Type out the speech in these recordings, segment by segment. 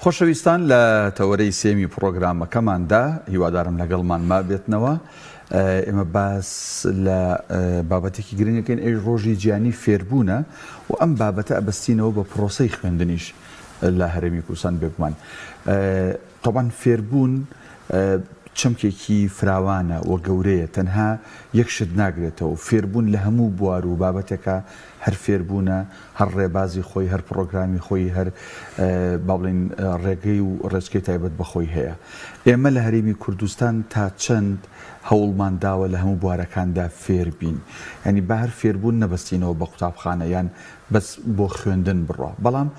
خۆشەویستان لە تەوەرەی سێمی پرۆگرامەکەماندا هیوادارم لەگەڵمان ما بێتنەوە. ئێمە باس لە بابەتێکی گرنگەکەین ئەی ڕۆژی گیانی فێربوونە و ئەم بابەتە ئەبەستینەوە بە پرۆسەی خوێندنیش لە هەرێمی کوردستان بێگومان. طبعاً فێربوون چەمکێکی فراوانە و گەورەیە، تەنها یەک شت ناگرێتەوە. فێربوون لە هەموو بوار و بابەتێکە هەر فێربوونە، هەر ڕێبازی خۆی، هەر پرۆگرامی خۆی، هەر با بڵێن ڕێگەی و ڕێچکەی تایبەت بەخۆی هەیە. ئێمە لە هەرێمی کوردستان تا چەند هەوڵمان داوە لە هەموو بوارەکاندا فێر بین، ینی بە هەر فێربوون نەبەستینەوە بە قوتابخانە یان بەس بۆ خوێندن بڕۆ، بەڵام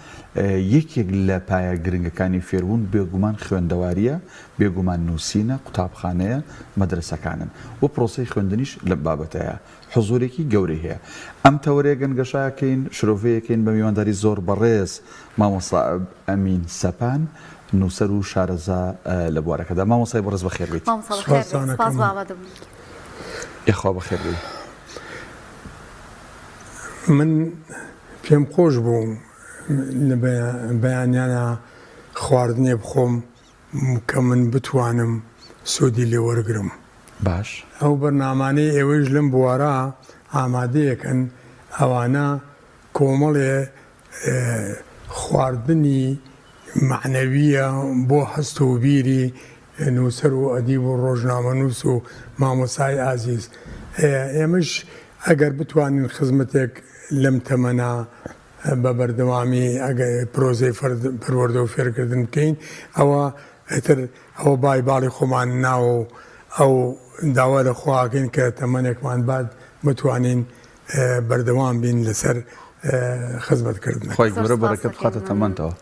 یەکێک لە پایە گرنگەکانی فێربوون بێگومان خوێندەواریە، بێگومان نووسینە، قوتابخانەیە، مەدرسەکانن و پرۆسەی خوێندنیش لە بابەتەیە حزورێکی گەورەی هەیە. ئەم تەوەرەیە گەنگەشایەکەین، شرۆڤەیەکەین بە میوانداری زۆر بەڕێز مامۆستا ئەمین سەپان، نووسەر و شارەزا لە بوارەکەدا. مامۆستای بەڕێز بەخێر بیت. یخوا بەخێر بیت. من پێم خۆش بوو لە بەیانیانە خواردنێ بخۆم کە من بتوانم سۆدی لێ وەرگرم. باش. ئەو بەرنامانەی ئێوەش لەم بوارە ئامادەیەکەن، ئەوانە کۆمەڵێ خواردنی معنەویە بۆ هەست و بیری نووسەر و ئەدیب و ڕۆژنامە نووس و مامۆسای ئازیز. ئێمەش ئەگەر بتوانین خزمەتێک لەم تەمەنا بە بەردەوامی پرۆزەی پەروەردە و فێرکردن بکەین، ئەوە بای باڵی خۆمان ناوە و ئەو داوا لە خواکەین کە تەمەنێکمان بعد بتوانین بەردەوام بین لەسەر خزمەتکردن. خۆی گەورە بەرەکەت بخاتە تەمەندەوە.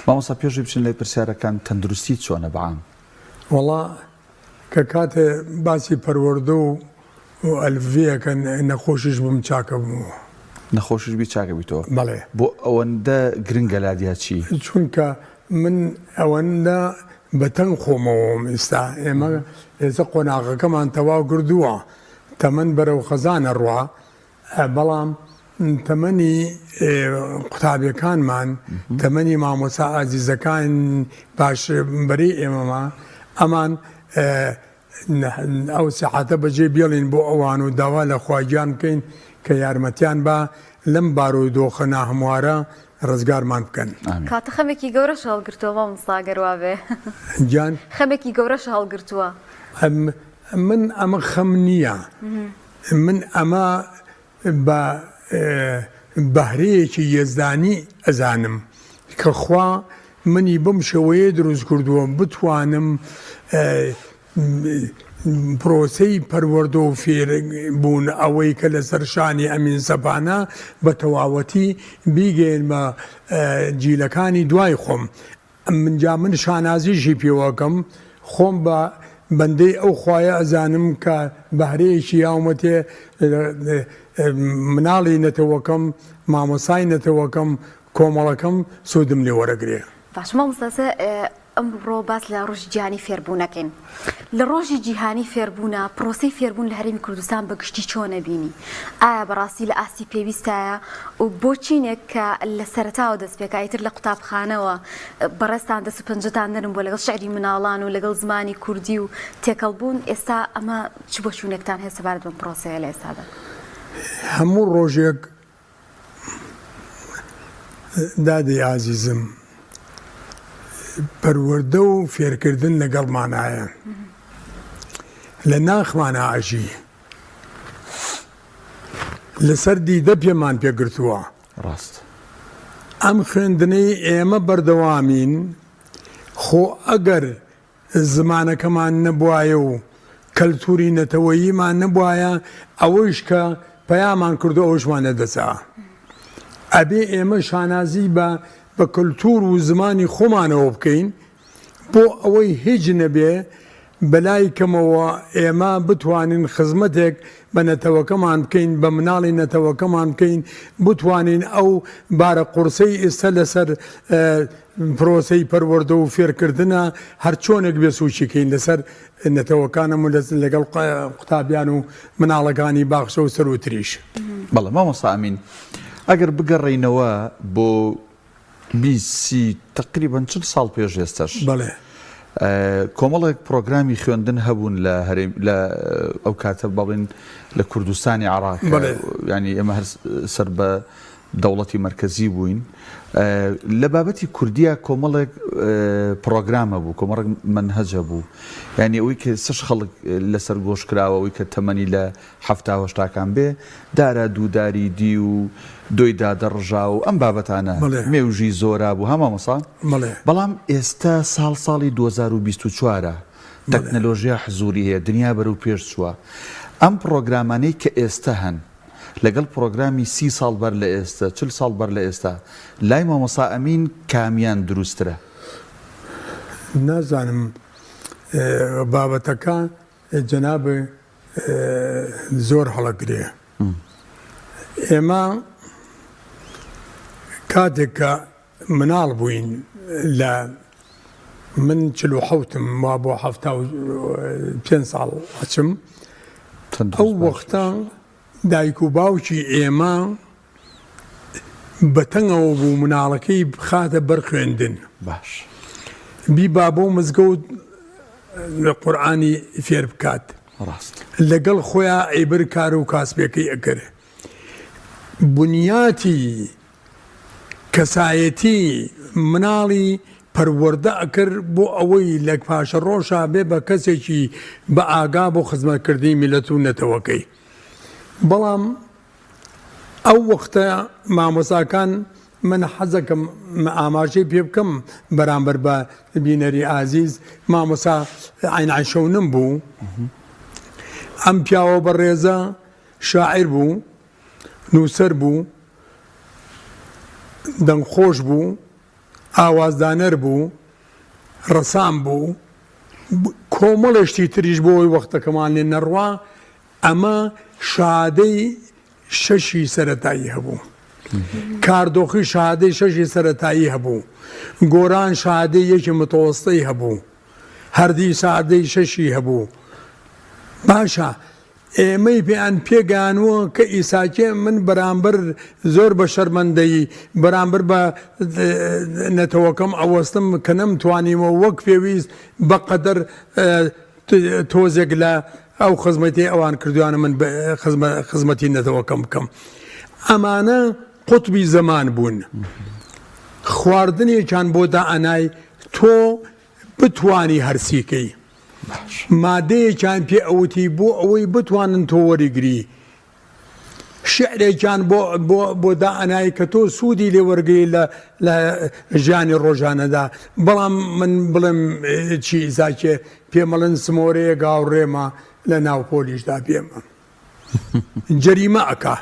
مامۆستا پێشی بچین لای پرسیارەکان، تەندروستی چۆنە بەعام؟ وەڵا کە کاتێ باسی پەروەردە و ئەلڤەیەکەن نەخۆشیش بم چاکە بوو. نەخۆشیش بی چاکە بیتەوە؟ بەڵێ. بۆ ئەوەندە گرنگە لادیا چی؟ چونکە من ئەوەندە بەتەنگ خۆمەوەم ئێستا. ئێمە ئێستا قۆناغەکەمان تەواو کردووە، تەمەن بەرەو خەزانە ڕوا، بەڵام تەمەنی قوتابیەکانمان، تەمەنی مامۆسا ئازیزەکان باش بەری ئێمەما، ئەمان ئەو سەعاتە بەجێ بێڵین بۆ ئەوان و داوا لە خواگیان بکەین کە یارمەتیان بە لەم بارودۆخە ناهەموارە ڕزگارمان بکەن. کاتە خەمێکی گەورەش هەڵگرتووە مامۆستا گەروە بێ. گیان خەمێکی گەورەش هەڵگرتووە. من ئەمە خەم نییە، من ئەمە بە بەهرەیەکی یەزدانی ئەزانم کە خوا منی بەم شێوەیە دروست کردووە بتوانم پرۆسەی پەروەردە و فێربوون ئەوەی کە لە سەرشانی ئەمین سەپانە بە تەواوەتی بیگەێنمە جیلەکانی دوای خۆم. من شانازیشی پێوەکەم، خۆم بە بەندەی ئەو خوایە ئەزانم کە بەهرەیەکی یاومەتێ مناڵی نەتەوەکەم، مامۆسای نەتەوەکەم، کۆمەڵەکەم سودم لێ وەرەگرێ. باش مامۆستا، ئەمڕۆ باس لە ڕۆژی جیهانی فێربوونەکەین. لە ڕۆژی جیهانی فێربوونە پرۆسەی فێربوون لە هەرێمی کوردستان بەگشتی چۆنە بینی؟ ئایا بەڕاستی لە ئاستی پێویستایە و بۆ چینێک کە لە سەرەتاوە دەست پێکایتر لە قوتابخانەوە بەڕێستان دەست و پەنجەتان دەرن بۆ لەگەڵ شعری مناڵان و لەگەڵ زمانی کوردی و تێکەڵبوون، ئێستا ئەمە چ بۆ چوونێکتان هەیە سەبارەت بەم پرۆسەیە لە ئێستادا؟ هەموو ڕۆژێک دادەی ئازیزم پەروەردە و فێرکردن لەگەڵمانایە، لە ناخمانە ئاژی، لەسەر دیدە پێمان پێگرتووە. ڕاست. ئەم خوێندنەی ئێمە بەردەوامین، خۆ ئەگەر زمانەکەمان نەبوایە و کەلتوری نەتەوەییمان نەبوایە، ئەوەش کە پەیامان کردو ئەوشمان نەدەچا. ئەبێ ئێمە شانازی بە کەلتور و زمانی خۆمانەوە بکەین بۆ ئەوەی هیچ نەبێ بەلای کەمەوە ئێمە بتوانین خزمەتێک بە نەتەوەکەمان بکەین، بە مناڵی نەتەوەکەمان بکەین، بتوانین ئەو بارە قورسەی ئێستا لەسەر پرۆسەی پەروەردە و فێرکردنە هەر چۆنێک بێ سوچیکەین لەسەر نەتەوەکانم و لەگەڵ قوتابیان و مناڵەکانی باخشە و سەر و تریش. بەڵێ مامۆستا ئەمین، ئەگەر بگەڕێینەوە بۆ بیسی تقریبا 40 ساڵ پێش ئێستاش بەڵێ کۆمەڵێک پرۆگرامی خوێندن هەبوون لە ئەو کاتە بەڵێن لە کوردستانی عێراق ینی ئێمە هەر سەر بە دەوڵەتی مرکزی بووین لە بابەتی کوردیە کۆمەڵێک پرۆگرامە بوو کۆمەڵێک منهەجە بوو ینی ئەوەی کە سش خەڵک لەسەر گۆش کراوە ئەوەی کە تەمەنی لە 70 بێ دارە دووداری دی و دۆی دادەڕژا و ئەم بابەتانە مێوژی زۆرا بوو هەمامەسا بەڵام ئێستا ساڵی 2024 تەکنەلۆژیا حزوری هەیە دنیا بەرەو پێش چووە ئەم پرۆگرامانەی کە ئێستا هەن لەگەڵ پرۆگرامی 30 ساڵ بەر لە ئێستا 40 ساڵ بەر لە ئێستا لای مامۆستا ئەمین کامیان دروسترە نازانم بابەتەکە جەناب زۆر هەڵەگرێ ئێمە کاتێک کە مناڵ بووین لە من 47م وا بۆ 75 ساڵ ئەچم ئەو وەختە دایک و باوکی ئێمە بەتەنگەوە بوو مناڵەکەی بخاتە بەر خوێندن باش بیبا بۆ مزگەوت لە قورئانی فێر بکات لەگەڵ خۆیان ئەیبر کار و کاسبەکەی ئەکرد بنیاتی کەسایەتی مناڵی پەروەردە ئەکرد بۆ ئەوەی لە پاشە ڕۆژە بێ بە کەسێکی بە ئاگا بۆ خزمەتکردنی میلەت و نەتەوەکەی بەڵام ئەو وەختە مامۆساکان من حەزەکەم ئاماژەی پێ بکەم بەرامبەر بە بینەری ئازیز مامۆسا عینعەشەونم بوو ئەم پیاوە بەڕێزە شاعیر بوو نووسەر بوو دەنگخۆش بوو ئاوازدانەر بوو ڕەسام بوو کۆمەڵێشتی تریش بۆ ئەوی وەختەکەمان لێ نەڕوا ئەمە شادەی شەشی سەرەتایی هەبوو کاردۆخی شادەی شەشی سەرەتایی هەبوو گۆران شادەی یەکی متۆوەستەی هەبوو هەردی شادەی شەشی هەبوو باشە ئێمەی پێیان پێگانووە کە ئیساکێ من بەرامبەر زۆر بە شەرمەندەی بەرامبەر بە نەتەوەکەم ئەوەستم کە نەمتوانیمە وەک پێویست بەقەدەر تۆزێک لە ئەو خزمەتی ئەوان کردوانە من خزمەتی نەتەوەکەم بکەم ئەمانە قوتبی زەمان بوون خواردنێکیان بۆ دائەنای تۆ بتوانی هەرسیکەی مادەیەکیان پێ ئەوتی بۆ ئەوەی بتوانن تۆ وەریگری شعرێکیان بۆ دائەنایی کە تۆ سوودی لێ وەرگری لە ژیانی ڕۆژانەدا بەڵام من بڵێم چی ئیزاکێ پێمەڵن سمۆرەیە گاوڕێمە لە ناو پۆلیشدا پێمە جەریمە ئەکا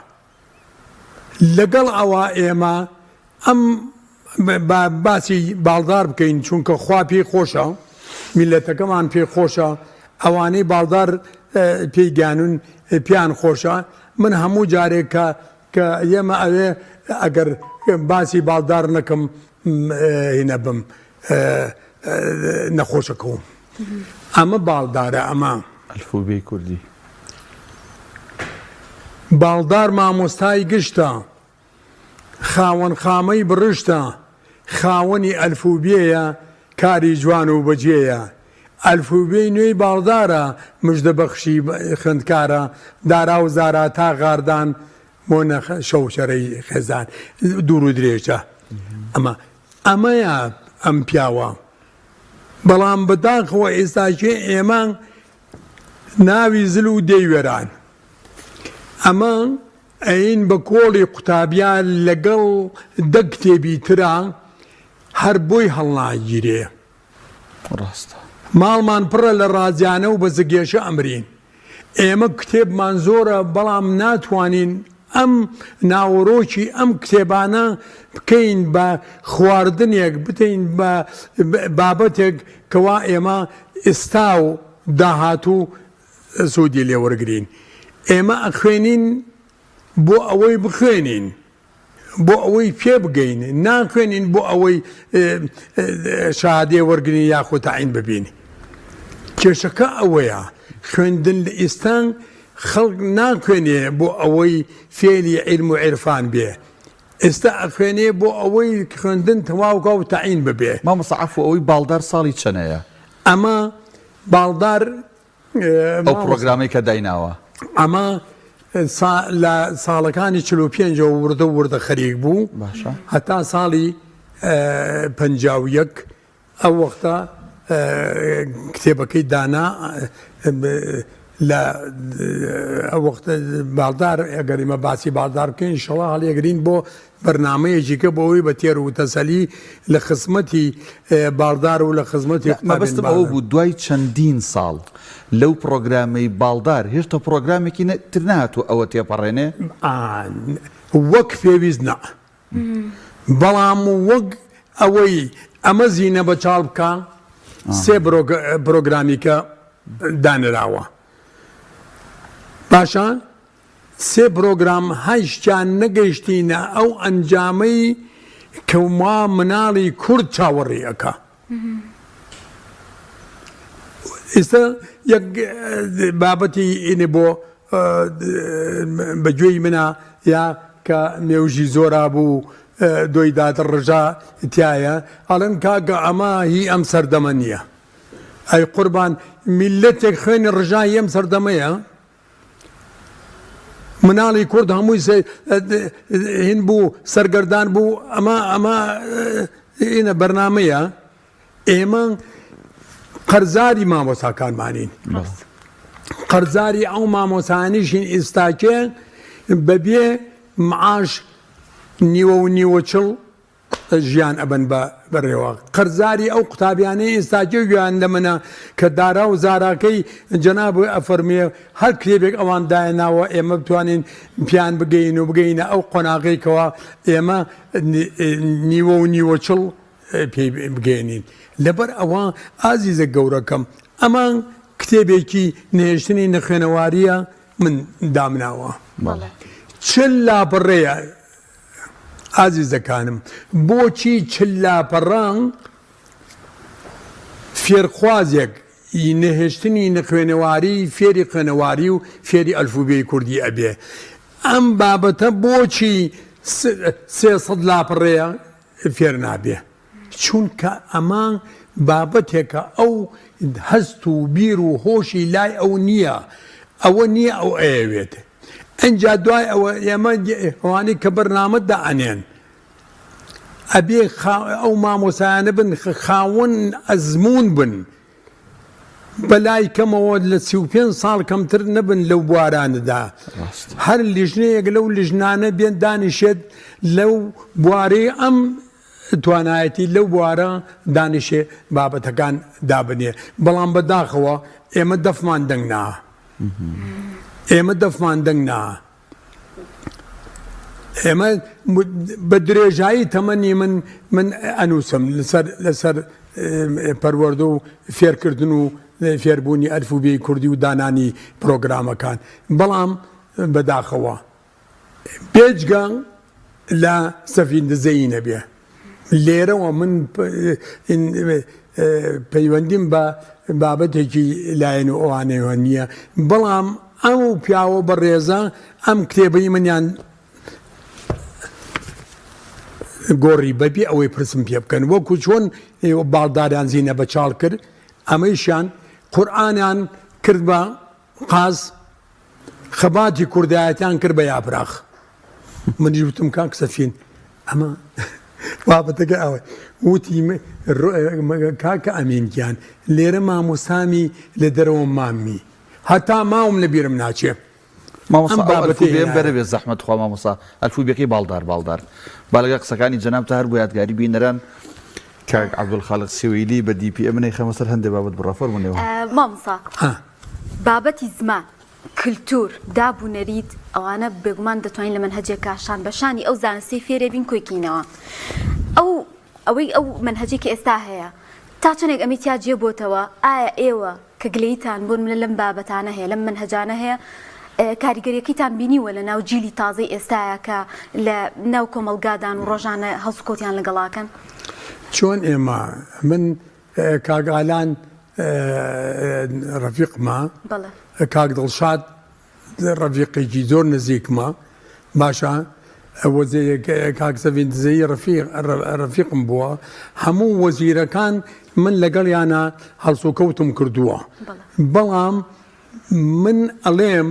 لەگەڵ ئەوە ئێمە ئەم باسی باڵدار بکەین چونکە خوا پێی خۆشە میلەتەکەمان پێی خۆشە ئەوانەی باڵدار پێی گیانون پیان خۆشە من هەموو جارێک کە ئێمە ئەوێ ئەگەر باسی باڵدار نەکەم هینە بم نەخۆشەکەوم ئەمە باڵدارە ئەمە ئەلفوبێی کوردی باڵدار مامۆستای گشتە خاوەن خامەی بڕشتە خاوەنی ئەلفوبێیە کاری جوان و بەجێیە ئەلفوبێی نوێی باڵدارە مژدە بەخشی خوێندکارە دارا و زارا تا غاردان بۆ شەو شەرەی خێزان دوور و درێژە ئەمەیە ئەم پیاوە بەڵام بەداخەوە ئێستاکێ ئێمە ناوی زل و دەیوێران ئەمە ئەین بە کۆڵی قوتابیان لەگەڵ دە کتێبی ترا هەر بۆی هەڵناگیرێ ڕاستە ماڵمان پڕە لە ڕازیانە و بە زگێشە ئەمرین ئێمە کتێبمان زۆرە بەڵام ناتوانین ئەم ناوەڕۆکی ئەم کتێبانە بکەین بە خواردنێک بتین بە بابەتێک کەوا ئێمە ئێستا و داهاتوو سوودی لێوەرگرین ئێمە ئەخوێنین بۆ ئەوەی بخوێنین بۆ ئەوەی پێ بگەین ناخوێنین بۆ ئەوەی شادێ وەرگنی یاخۆ تاعین ببینی کێشەکە ئەوەیە خوێندن لە ئێستان خەڵک ناخوێنێ بۆ ئەوەی فێلی عیلم و عێرفان بێ ئێستا ئەخوێنێ بۆ ئەوەی خوێندن تەواوکە و تەعین ببێ. مامۆستا عەفو ئەوەی باڵدار ساڵی چەنەیە ئەمە باڵدار ئەو پرۆگرامی کە دایناوە ئەمە لە ساڵەکانی 45 وردە خەریک بوو باشە هەتا ساڵی 51 ئەو وەختە کتێبەکەی دانا لە ئەو وەختە باڵدار ئەگەریمە باسی باڵدار بکەین ئینشەڵڵا هەڵیەگرین بۆ بەرنامەیەکیکە بۆەوەی بە تێر و تەسەلی لە خزمەتی باڵدار و لە خزمەتی مەبەستم ئەوە بوو دوای چەندین ساڵ لەو پرۆگرامەی باڵدار هێشتا پرۆگرامێکی تر نهاتوو ئەوە تێپەڕێنێ وەک پێویست نا بەڵام وەک ئەوەی ئەمە زیینە بە چاڵ بکە سێ پرۆگرامیکە دانراوە باشە سێ پرۆگرام هەیشتیان نەگەیشتینە ئەو ئەنجامەی کەوا مناڵی کورد چاوەڕێیەکە ئێستا یەک بابەتی ئینێ بۆ بەگوێی منە یا کە مێوژی زۆرا بوو دۆی دادە ڕژا تایە ئەڵەن کاگە ئەمە هی ئەم سەردەمە نییە ئەی قوربان میلەتێک خوێنی ڕژای ئەم سەردەمەیە مناڵی کورد هەمووی هین بوو سەرگەردان بوو ئەمە ئینە بەرنامەیە ئێمە قەرزاری مامۆساکانمانین قەرزاری ئەو مامۆسانیشین ئێستاکێ بەبێ معاش نیوە و نیوەچڵ ژیان ئەبن بەڕێوە قەرزاری ئەو قوتابیانەی ئێستاکێ گویان لە منە کە دارا و زاراکەی جەناب ئەفەرمیێ هەر کتێبێک ئەوان داهێناوە ئێمە بتوانین پیان بگەین و بگەینە ئەو قۆناغەیەکەوە ئێمە نیوە و نیوەچڵ پێی بگەێنین لەبەر ئەوە ئازیزە گەورەکەم ئەمان کتێبێکی نهێشتنی نەخوێنەواریە من دامناوە چل لاپەڕەیە ئازیزەکانم بۆچی چل لاپەڕان فێرخوازێک نەهێشتنی نەخوێنەواری فێری خوێنەواری و فێری ئەلفوبێی کوردی ئەبێ ئەم بابەتە بۆچی 300 لاپەڕەیە فێر نابێ چونکە ئەمە بابەتێکە ئەو هەست و بیر و هۆشی لای ئەو نییە ئەوە نییە ئەو ئەوێت ئەنجا دوای ئەوە ئێمە ئەوانەی کە بەرنامە دائەنێن ئەبێ ئەو مامۆسایانە بن خاوەن ئەزمون بن بەلای کەمەوە لە 35 ساڵ کەمتر نەبن لەو بوارانەدا هەر لیژنەیەک لەو لیژنانە بێن دانیشێت لەو بوارەی ئەم توانایەتی لەو بوارە دانیشێ بابەتەکان دابنێ بەڵام بەداخەوە ئێمە دەفمان دەنگنا ئێمە دەفمان دەنگنا ئێمە بە درێژایی تەمەنی من ئەنووسم لەسەر پەروەردە و فێرکردن و فێربوونی ئەلفوبێی کوردی و دانانی پرۆگرامەکان بەڵام بەداخەوە پێچگە لە سەفیندزەیی نەبێ لێرەوە من پەیوەندیم بە بابەتێکی لایەن و ئەوانەوە نییە بەڵام ئەم و پیاوە بە ڕێزە ئەم کتێبەی منیان گۆڕی بەبێ ئەوەی پرسم پێ بکەن وەکو چۆن باڵداریان زیینە بە چاڵ کرد ئەمەیشان قورئانیان کرد بە قاز خەباتی کوردایەتیان کرد بە یاپراخ منیش وتم کاک سەفین ئەمە بابەتەکە ئەوە وتی کاکە ئەمینگیان لێرە مامۆسامی لە دەرەوە مامی هەتا ماوم لە بیرم ناچێ ئەلفوبێم بەرەبێت زەحمەت خوا مامۆستا ئەلفوبێکی باڵدار با لەگە قسەکانی جەناب تا هەر بۆ یادگاری بینەران کاک عەبدولخالق سویلی بە دیپی ئەمنەی خەمە سەر هەندێک بابەت بڕافەرمونێەوە مامۆستا بابەتی زمان کللتور دابوونەریت ئەوانە بێگومان دەتوانین لە منهەجێک کاشان بەشانی ئەو زانستی فێرێ بین کۆیکینەوە ئەو منهەجێکی ئێستا هەیە تا چەندێک ئەمیتیا جێبۆتەوە ئایا ئێوە کە گلەیتان بۆن لەم بابەتانە هەیە لەم منهەجانە هەیە کاریگەریەکەیتان بینیوە لە ناو جیلی تازەی ئێستاە کە لە ناو کۆمەلگادان و ڕۆژانە هەڵسوکۆتیان لەگەڵاکەن چۆن ئێمە من کاگالان ڕەفیقمە کاک دڵشاد ڕەفیقێکی زۆر نزیکمە باشە وەزیر کاکسەڤین دزەیی ڕەفیقم بووە هەموو وەزیرەکان من لەگەڵیانە هەڵسوکەوتم کردووە بەڵام من ئەڵێم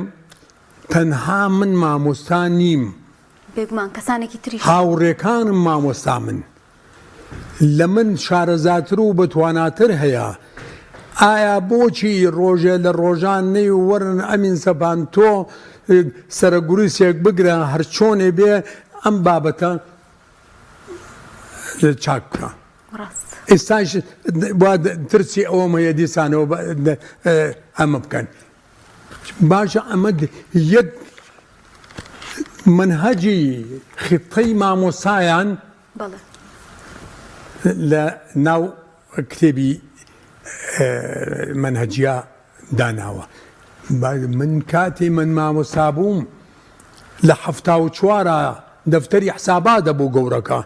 تەنها من مامۆستا نیم بێگومان کەسانێکی تریش هاوڕێکانم مامۆستا من لە من شارەزاتر و بەتواناتر هەیە ئایا بۆچی ڕۆژێ لە ڕۆژان نەی وەرن ئەمین سەبان تۆ سەرەگوروسێک بگرە هەر چۆنێ بێ ئەم بابەتە چاک بکە ئێستاش ترسی ئەوەم هەیە دیسانەوە ئەمە بکەن باشە ئەمە یەک منهەجی خطەی مامۆسایان لە ناو کتێبی منهەجیا داناوە من کاتێ من مامۆستا بووم لە 74 دەفتەری حسابا دەبوو گەورەکە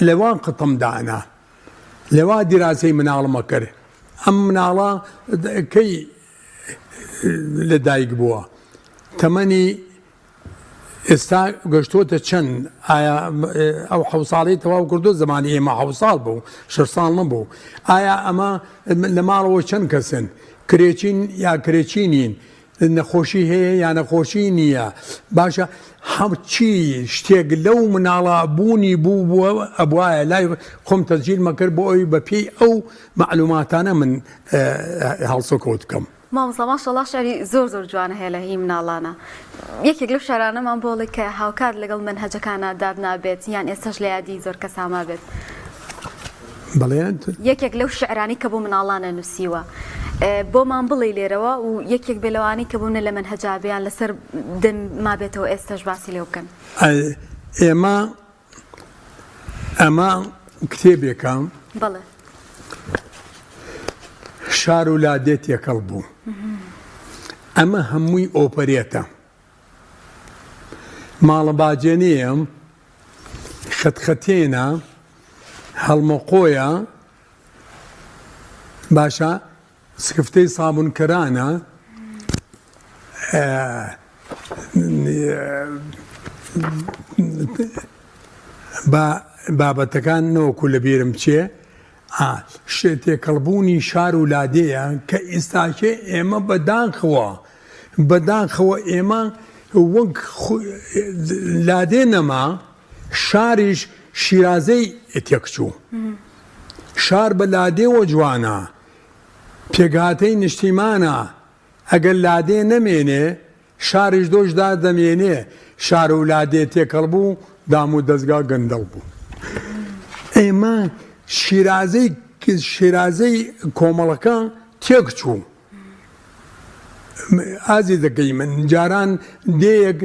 لەوان قتم دانا لەوا دیراسەی مناڵمە کرد ئەم مناڵە کەی لەدایک بووە تەمەنی ئێستا گەشتۆتە چەند ئایا ئەو 7 ساڵی تەواو کردو زمانی ئێمە 7 ساڵ بوو 6 ساڵ نەبوو ئایا ئەمە لە ماڵەوە چەند کەسن کرێچین یا کرێچی نین نەخۆشی هەیە یا نەخۆشی نییە باشە هەمچی شتێک لەو مناڵە بوونی بووە ئەبواە لای خۆم تەسجیل مەکرد بۆ ئەوی بە پێی ئەو معلوماتانە من هەڵسەکەوت بکەم مامۆستا ماشەڵڵا شاری زۆر جوانە هەیە لە هی مناڵانە یەکێک لەو شارانەمان بۆڵێ کە هاوکات لەگەڵ منهەجەکانە داد نابێت یان ئێستاش لە یادی زۆر کەساما بێت بەڵێن یەکێک لەو شعرانی کە بۆ مناڵانە نووسیوە بۆمان بڵێ لێرەوە و یەکێک بێلەوانی کە بوونە لە منهەجابیان لەسەر دەم مابێتەوە ئێستاش باسی لێ بکەن ئەمە کتێبێکە بەڵێ شار و لادێت یەکەڵ بوو ئەمە هەمووی ئۆپەرێتە ماڵە باجێنەیەم خەتخەتێنە هەڵمەقۆیە باشە سکفتەی سابونکەرانە بابەتەکان نەوەکو لە بیرم چێ تێکەڵبوونی شار و لادەیە کە ئێستاکێ ئێمە بەداخەوە ئێمە وەک لادێ نەما شاریش شیرازەی تێکچوو شار بە لادێوە جوانە پێگاتەی نیشتیمانە ئەگەر لادێ نەمێنێ شاریش دۆشدا دەمێنێ شار و لادێ تێکەڵ بوو دام و دەستگا گەندەڵ بوو ئێمە شیرازەی کۆمەڵەکە تێک چوو ئازی دەکەی من جاران دەیەک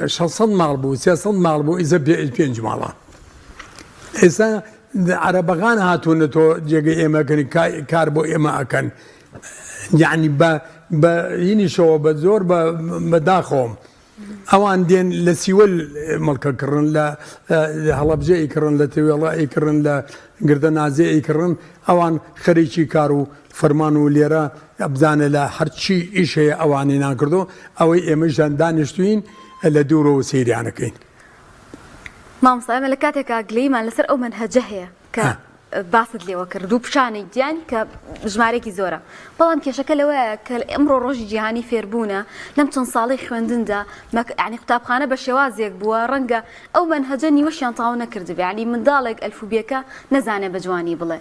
600 ماڵ بوو 300 ماڵ بوو ئیزە 5 ماڵە ئێستا عەرەبەکان هاتوونە تۆ جێگەی ئێمەکەنی کار بۆ ئێمە ئەکەن یعنی بە هینیشەوە بە زۆر بەداخۆم ئەوان دێن لە سیوەل مەڵکەکردن لە هەڵەبجەی کردن لە تەوێڵایی کردن لە گردە نازێی کردن ئەوان خەریکی کار و فەرمان و لێرە بزانە لە هەرچی ئیش هەیە ئەوانی ناکردو ئەوەی ئێمەژان دانیشتوین لە دوورەوە سەیریانەکەین مامۆستا ئێمە لە کاتێکا گلەیمان لەسەر ئەو منهەجە هەیە کە باست لێوە کرد دوو پیشانەی دیان کە ژمارێکی زۆرە بەڵام کێشەکە لەوەیە کە ئەمڕۆ ڕۆژی جیهانی فێربوونە لەم چەند ساڵی خوێندندا ینی قوتابخانە بە شێوازێک بووە ڕەنگە ئەو منهەجە نیوەشیان تاو نەکردبێ ینی منداڵێک ئەلفوبیەکە نەزانێ بە جوانی بڵێ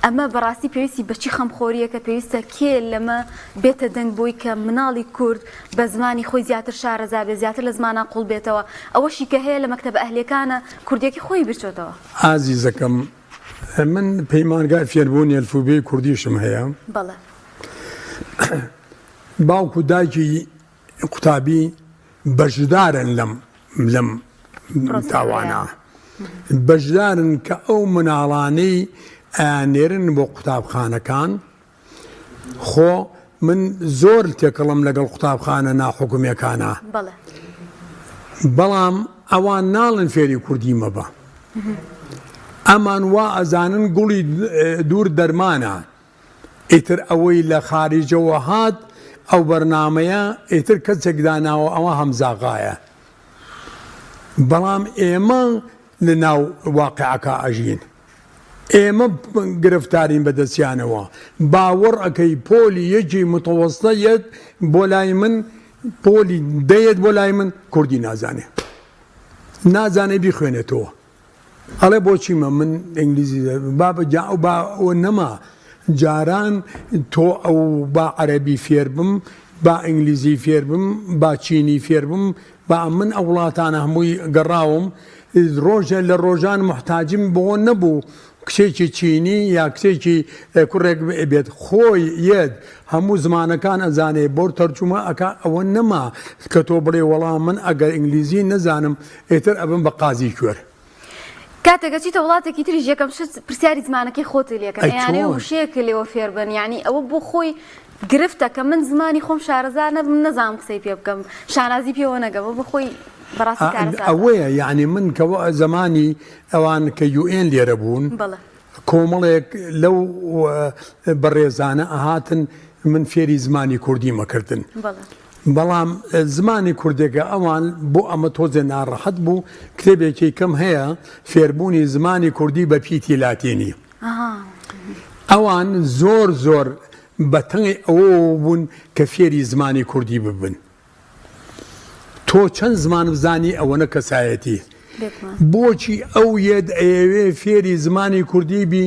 ئەمە بەڕاستی پێویستی بەچی خەمخۆریە کە پێویستە کێ لەمە بێتە دەنگ بۆی کە مناڵی کورد بە زمانی خۆی زیاتر شارەزا بێ زیاتر لە زمانە قوڵ بێتەوە ئەوەشی کە هەیە لە مەکتەبە ئەهلیەکانە کوردێکی خۆی بچێتەوە ئازیزەکەم من پەیمانگای فێربوونی ئەلفوبێی کوردیشم هەیە بەڵێ باوکو دایکی قوتابی بەشدارن لەم تاوانە بەشدارن کە ئەو مناڵانەی ئەیانێرن بۆ قوتابخانەکان خۆ من زۆر تێکەڵم لەگەڵ قوتابخانە ناحکومیەکانە بەڵام ئەوان ناڵن فێری کوردی مەبە ئەمان وا ئەزانن گوڵی دوور دەرمانە ئیتر ئەوەی لە خارجەوە هات ئەو بەرنامەیە ئیتر کەسێک داناوە ئەوە هەمزاغایە بەڵام ئێمە لە ناو واقعەکە ئەژین، ئێمە گرفتارین بەدەستیانەوە، باوەڕ ئەەکەی پۆلی یەکی متەوەستە یەک بۆ لای من پۆلی دەیەت بۆ لای من کوردی نازانێ بیخوێنێتەوە، ئەڵێ بۆچیمە من ئینگلیزی با نەما جاران تۆ ئەو با عەرەبی فێر بم، با ئینگلیزی فێر بم، با چینی فێر بم، با من ئەو وڵاتانە هەمووی گەڕاوم، ڕۆژە لە ڕۆژان محتاجم بۆ نەبوو کچێکی چینی یا کچێکی کوڕێک بێت، خۆی یەک هەموو زمانەکان ئەزانێ بۆ تەرجومە ئەکا، ئەوە نەما کە تۆ بڵێ وەڵام من ئەگەر ئینگلیزی نەزانم ئێتر ئەبم بە قازی کوێر. کاتێکە چیتە وڵاتێکی تریش یەکەم شت پرسیاری زمانەکەی خۆتی لێکەن، یانێ وشەیەکە لێوە فێر بن، یعنی ئەوە بۆ خۆی گرفتە کە من زمانی خۆم شارەزار نەبم، نەزانم قسەی پێ بکەم، شانازی پێوە نەگەم، بە خۆی بەڕاستی کارەسات ئەوەیە، یعنی من کە زمانی ئەوان کە UN لێرە بوون کۆمەڵێک لەو بەڕێزانە ئەهاتن من فێری زمانی کوردی مەکردن، بەڵام زمانی کوردێکە ئەوان بۆ ئەمە تۆزێ ناڕەحەت بوو، کتێبێکی کەم هەیە فێربوونی زمانی کوردی بە پیتی لاتینی، ئەوان زۆر بەتەنگی ئەوە بوون کە فێری زمانی کوردی ببن. تۆ چەند زمان بزانی ئەوەنە کەسایەتی، بۆچی ئەو یەد ئەوێ فێری زمانی کوردی بی،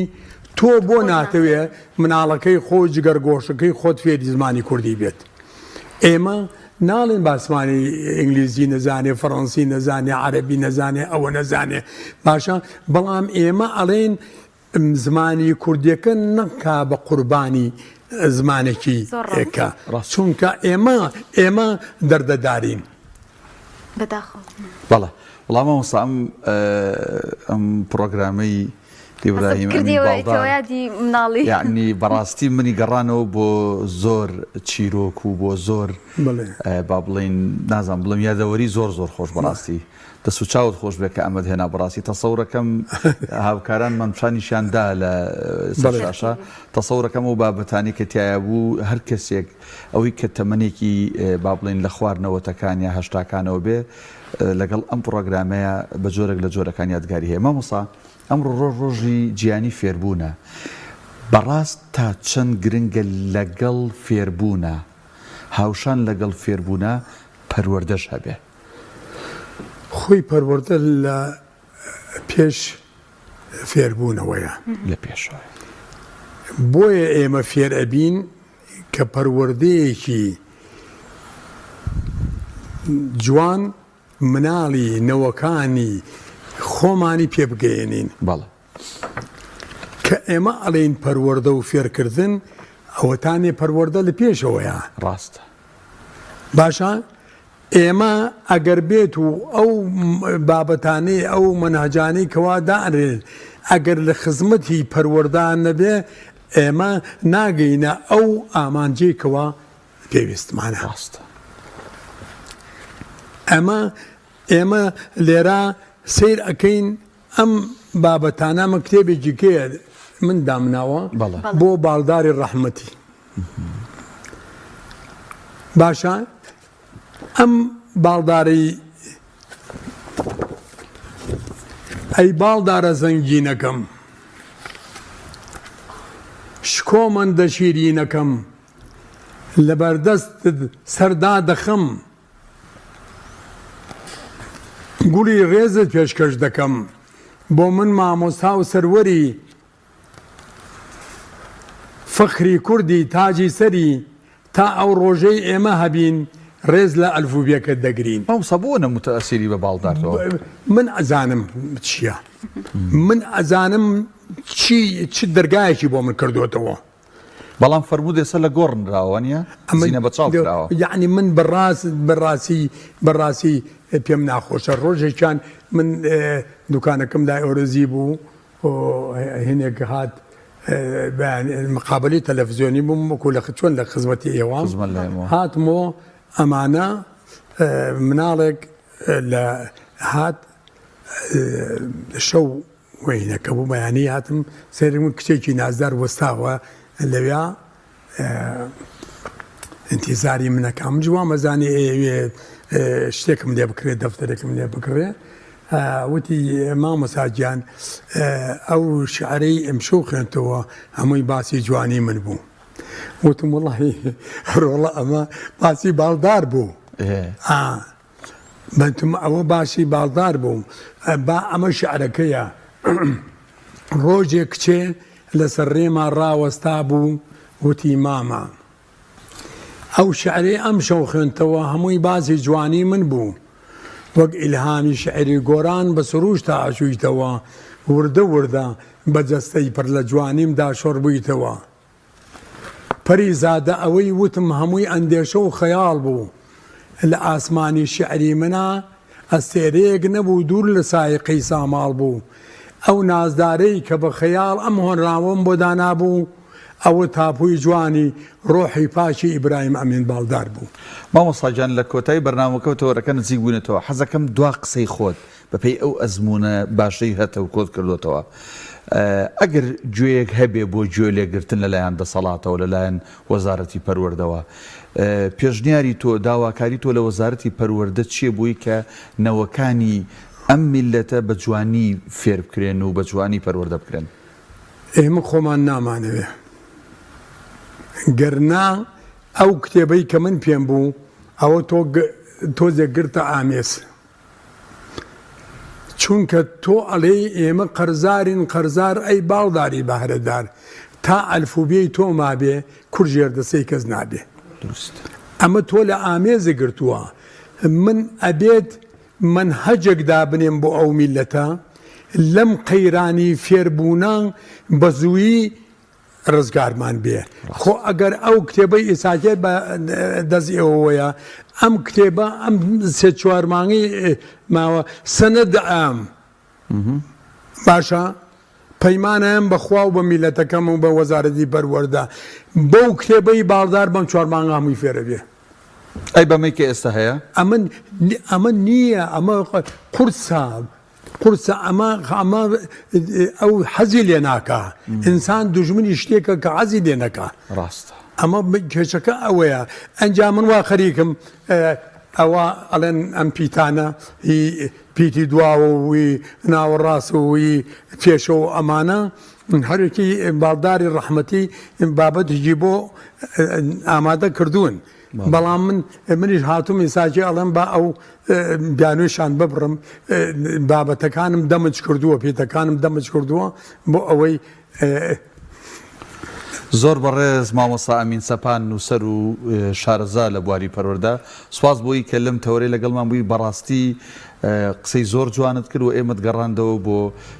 تۆ بۆ ناتەوێ مناڵەکەی خۆ جگەرگۆشەکەی خۆت فێری زمانی کوردی بێت. ئێمە ناڵێن باسمانی ئینگلیزی نەزانێ، فەڕەنسی نەزانێ، عەرەبی نەزانێ، ئەوە نەزانێ، باشە، بەڵام ئێمە ئەڵێن زمانی کوردیەکە نەکا بە قوربانی زمانێکی ئێکە، چونکە ئێمە دەردەدارین. بەڵێ وەڵام مامۆستا ئەم پرۆگرامەی ئیبراهیم یعنی بەڕاستی منی گەڕانەوە بۆ زۆر چیرۆک و بۆ زۆر با بڵێن نازانم بڵێم یادەوەری زۆر خۆش بەڕاستی دەست و چاوت خۆش بێت کە ئەمەد هێنا بەڕاستی تەسەورەکەم هاوکارانمان پیشانیشاندا لە سەرشاشە تەسەورەکەم و بابەتانی کە تایە بوو هەر کەسێک ئەوەی کە تەمەنێکی با بڵێن لە خواردنەوەتەکان یا هەشتاکانەوە بێ لەگەڵ ئەم پرۆگرامەیە بە جۆرێک لە جۆرەکان یادگاری هەیە. مامۆستا ئەمڕۆ ڕۆژی جیهانی فێربوونە، بەڕاست تا چەند گرنگە لەگەڵ فێربوونە هاوشان لەگەڵ فێربوونە پەروەردەش هەبێ؟ خۆی پەروەردە لە پێش فێربوونەوەیە، لە پێشەوە بۆیە ئێمە فێر ئەبین کە پەروەردەیەکی جوان مناڵی نەوەکانی خۆمانی پێ بگەێنین. بەڵێ کە ئێمە ئەڵێن پەروەردە و فێرکردن ئەوەتانێ پەروەردە لە پێشەوەیە، ڕاستە، باشە ئێمە ئەگەر بێت و ئەو بابەتانەی ئەو مەنهەجانەی کەوا دائرێن ئەگەر لە خزمەتی پەروەردان نەبێ ئێمە ناگەینە ئەو ئامانجێکەوە پێویستمانە. ڕاستە، ئێمە لێرە سیر ئەەکەین ئەم بابەتانە مە کتێبێکی کێ من دامناوە بۆ باڵداری ڕەحمەتی، باشە ئەم باڵداری ئەی باڵدارە زەنگینەکەم شکۆمەندە شیرینەکەم لەبەردەستت سەردا دەخەم، گوڵی ڕێزت پێشکەش دەکەم بۆ من مامۆستا و سەروەری فەخری کوردی تاجی سەری تا ئەو ڕۆژەی ئێمە هەبین ڕێز لە ئەلفوبیەکە دەگرین. مامۆستا بۆ نە متەئەسیری بە باڵدارەوە؟ من ئەزانم چییە، من ئەزانم چ دەرگایەکی بۆ من کردوێتەوە، بەڵام فەرموودێ سەر لە گۆڕنراوە نیە زینە بە چاوراوە، یعنی من بەڕاستی پێم ناخۆشە. ڕۆژێکیان من دوکانەکەم لای ئۆرەزی بوو، هێنێک هات مقابلی تەلەڤیزیۆنی بووم وەکو لە چۆن لە خزمەتی ئێوام هاتمەوە، ئەمانە مناڵێک لە هات شەو وێنەکە بوو بەیانی هاتم سەرم کچێکی نازدار وەستاوە لەوێ ئینتیزاری منەکەم جوان مەزانی ئێوێ شتێکم لێ بکرێت دەفتەرێکم لێ بکڕێ وتی مامۆساگیان ئەو شعرەی ئەمشەو خوێنتەوە هەمووی باسی جوانی من بوو. وتم وڵی ڕۆڵە ئەمە باسی باڵدار بوو. بەتم ئەوە باسی باڵدار بوو. با ئەمە شعرەکەیە ڕۆژێک کچێ لەسەر ڕێما ڕاوەستا بوو وتی ماما. ئەو شعرەی ئەم شەو خوێنتەوە هەمووی باسی جوانی من بوو. وەک ئیلهامی شعری گۆران بە سروش تا ئاشوویتەوە وردە وردە بە جەستەی پڕ لە جوانیمدا شۆڕ بوویتەوە. پەری زادە ئەوەی وتم هەمووی ئەندێشە و خەیاڵ بوو. لە ئاسمانی شعری منە ئەستێرەیەک نەبوو دوور لە سایقەی ساماڵ بوو. ئەو نازدارەی کە بە خەیاڵ ئەم هۆنراوەم بۆ دانابوو ئەوە تاپووی جوانی ڕۆحی پاشی ئیبراهیم ئەمین باڵدار بوو. مامۆستاگیان لە کۆتایی بەرنامەکەوتەوەرەکە نزیک بوونێتەوە حەزەکەم دوا قسەی خۆت بەپێی ئەو ئەزمونە باشەی هەتە و کۆت کردوتەوە. ئەگەر گوێیەک هەبێ بۆ گوێ لێگرتن لەلایەن دەسەڵاتەوە لەلایەن وەزارەتی پەروەردەوە پێشنیاری تۆ داواکاری تۆ لە وەزارەتی پەروەردە چیە بووی کە نەوەکانی ئەم میلەتە بە جوانی فێر بکرێن و بە جوانی پەروەردە بکرێن؟ ئێمە خۆمان نامانەوێ گەرنا ئەو کتێبەی کە من پێم بوو ئەوە تۆزێک گرتە ئامێز. چونکە تۆ ئەڵێ ئێمە قەرزارین قەرزار ئەی باڵداری بەهرەدار تا ئەلفوبێی تۆ مابێ کورژێر دەسەی کەس نابێ. ئەمە تۆ لە ئامێزە گرتووە. من ئەبێت منهەجێک دابنێم بۆ ئەو میلەتە لەم قەیرانی فێربوونە بە زوویی ڕزگارمان بێ. خۆ ئەگەر ئەو کتێبەی ئێساکێت بە دەست ئێوەیە ئەم کتێبە ئەم سێ چوارمانگی ماوە سەنەد ئەم باشە پەیمانەیەم بەخوا و بە میلەتەکەم و بە وەزارەتی پەروەردە بەو کتێبەی باڵدار بەم چوارمانگ هەمووی فێرە بێ. ئەی بەمەی کە ئێستا هەیە ئەمە نییە ئەمە قورسە قورسە ئەمە ئەو حەزی لێ ناکە. ئینسان دوژمنی شتێکە کە حەزی لێ نەکە. ڕاستە ئەمە کێشەکە ئەوەیە. ئەنجا من وا خەریکم ئەوە ئەڵێن ئەم پیتانە پیتی دواوە وی ناوەڕاست وی پێشە و ئەمانە هەرێکی باڵداری ڕەحمەتی بابەتێکی بۆ ئامادە کردوون. بەڵام منیش هاتووم ئێساکی ئەڵێم با ئەو بیانوێشان ببڕم بابەتەکانم دەمج کردووە پێتەکانم دەمج کردووە بۆ ئەوەی زۆر بەڕێز مامۆستا ئەمین سەپان نووسەر و شارەزا لە بواری پەروەردە سوپاس بۆی کە لەم تەورەی لەگەڵمان بووی بەڕاستی قسەی زۆر جوانت کرد و ئێمەت گەڕاندەوە بۆ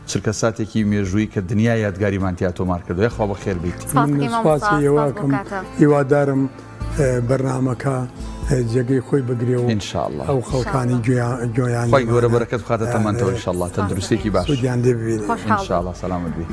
چرکە ساتێکی مێژووی کە دنیا یادگاریمانتیا تۆمار کردووە. خوا بەخێر بیت. سپاسی ئێواکەم هیوادارم بەرنامەکە جێگەی خۆی بگرێ و ئینشاءالله ئەو خەڵکانی گوێیان خۆی گەورە بەرەکەت بخاتە تەمەنتەوە ئینشاءالله تەندروستێکی باش سوودیان دێ ببینێ ئینشاءالله. سەلامت بی.